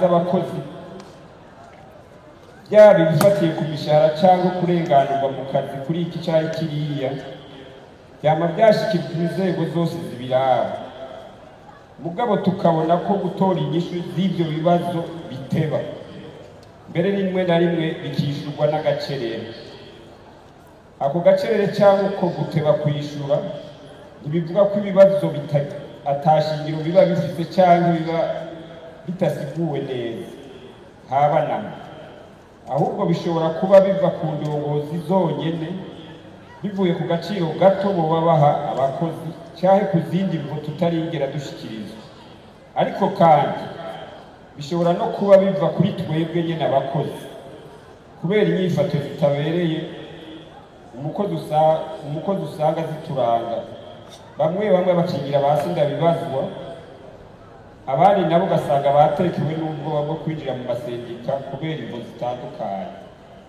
z'abakozi byaba ibifatiye ku mishahara cyangwa kurenganurwa mu kazi kuri iki cyari kiriya byama byashyikirijwe inzego zose zibiraba mugabo tukabona ko gutora inyishu z'ibyo bibazo biteba mbere rimwe na rimwe bikishurwa n'agacerere ako gacerere cyangwa uko guteba kwishyura ntibivuga ko ibibazo atashingiro biba bifite cyangwa biba bitasiguwe neza haba namo ahubwo bishobora kuba biva ku ndongozi zonyene bivuye ku gaciro gato boba baha abakozi cyahe ku zindi mvo tutaringera dushikirizwa ariko kandi bishobora no kuba biva kuri twebwe nyene abakozi kubera inyifato zitabereye umukozi usanga zituranga bamwe bakingira basi ndabibazwa abandi nabo gasanga batekewe n'ubwoba bwo kwinjira mu masendika kubera imvo zitandukanye.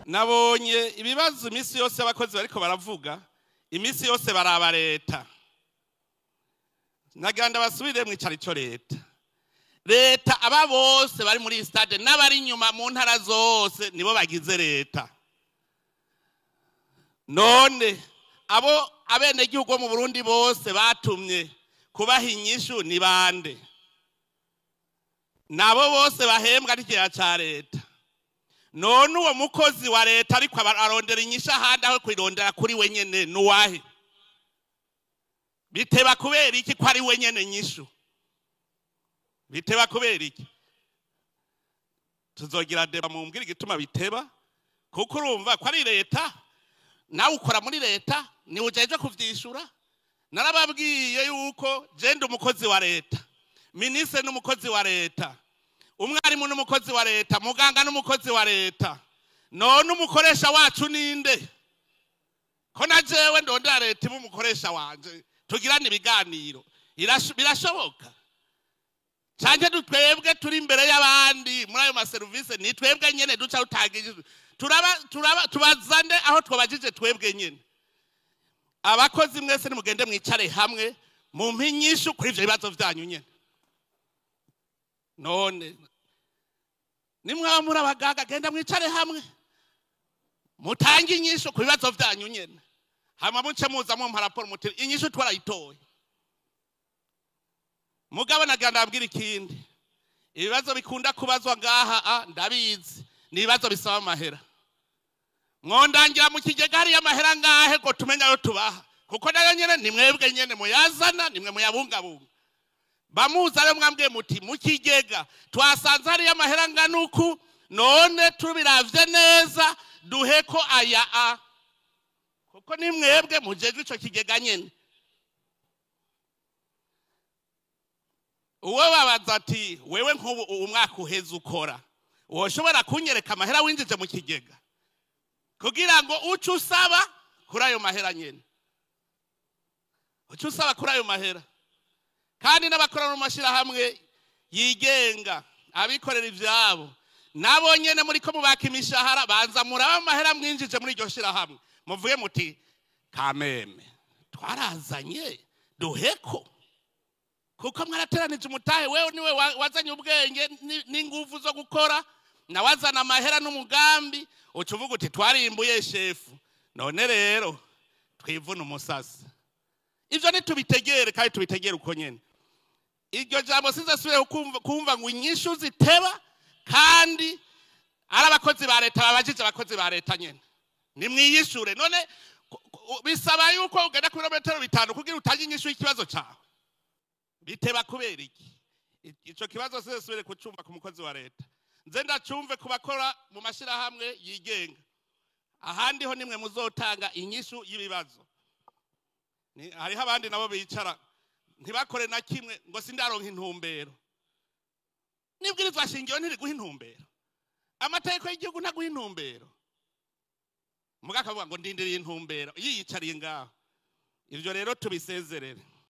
Nabonye ibibazo imisi yose abakozi bariko baravuga imisi yose baraba leta naganda basubire mu icarico leta aba bose bari muri stade n'abari inyuma mu ntara zose nibo bagize leta none abo abenegihugu bo mu Burundi bose batumye kubaha inyishu ni bande nabo bose bahembwa n'igihe ca leta none uwo mukozi wa leta ariko arondera inyishu ahandi aho kwirondera kuri we nyene nuwahe biteba kubera iki ko ari we nyene nyishu biteba kubera iki tuzogira deba mu mbwira igituma biteba kuko urumva ko ari leta nawe ukora muri leta ni ujeje kuvyishura narababwiye yuko jende umukozi wa leta ministre n'umukozi wa leta umwarimu n'umukozi wa leta muganga n'umukozi wa leta none umukoresha wacu ninde ko najewe ndondera leta mu mukoresha wanje tugirane ibiganiro birashoboka cyane twebwe turi imbere y'abandi muri ayo maservice ni twebwe nyene duca utagije tubazane aho twabajije twebwe nyene abakozi mwese nimugende mwicare hamwe mu mpinyishu kuri ivyo bibazo vyanyu nyene none nimwaba muri abagaga genda mwicare hamwe mutange inyishu ku bibazo vyanyu nyene hama muce muza mu raporo muti inyishu twarayitoye mugabo naganda abwira ikindi ibibazo bikunda kubazwa ngaha ndabizi ni ibibazo bisaba amahera mwondangira mu kigega hari amahera ngahe ko tumenya yo tubaha kuko nayo nyene ni mwebwe nyene muyazana nimwe muyabungabunga bamuza rero mwambwiye muti mu kigega twasanze hari amahera nganuku none tubiravye neza duheko aya kuko ni mwebwe mujeje ico kigega nyene uwo babaza ati wewe nk'ubu umwaka uheze ukora woshobora kunyereka amahera winjije mu kigega kugira ngo uce usaba kuri ayo mahera nyene uce usaba kuri ayo mahera kandi n'abakora mu mashirahamwe yigenga abikorera ivyabo nabo nyene muri ko mubaka imishahara banza muraba amahera mwinjije muri iryo shirahamwe muvuye muti kameme twarazanye duheko kuko mwarateranije umutahe wewe niwe wazanye ubwenge n'ingufu zo gukora nawazana amahera n'umugambi ucuvuga uti twarimbuye shefu none rero twivuna umusasi ivyo nitubitegere kandi tubitegere uko nyene iryo jambo sizasubire kumva ngo inyishu ziteba kandi ari abakozi ba leta babajije abakozi ba leta nyene ni mwiyishure none bisaba yuko ugenda ku birometero 5 kugira utange inyishu y'ikibazo cyawe biteba kubera iki ico kibazo sizasubire kucumva ku mukozi wa leta nze ndacumve kubakora mu mashirahamwe yigenga ahandi ho nimwe muzotanga inyishu y'ibibazo hariho abandi nabo bicara ntibakore na kimwe ngo sindaronka intumbero nibwirizwa shingiro ntiri guha intumbero amategeko y'igihugu ntaguha intumbero mugaka avuga ngo ndindiriye intumbero yiyicariye ngaho ivyo rero tubisezerere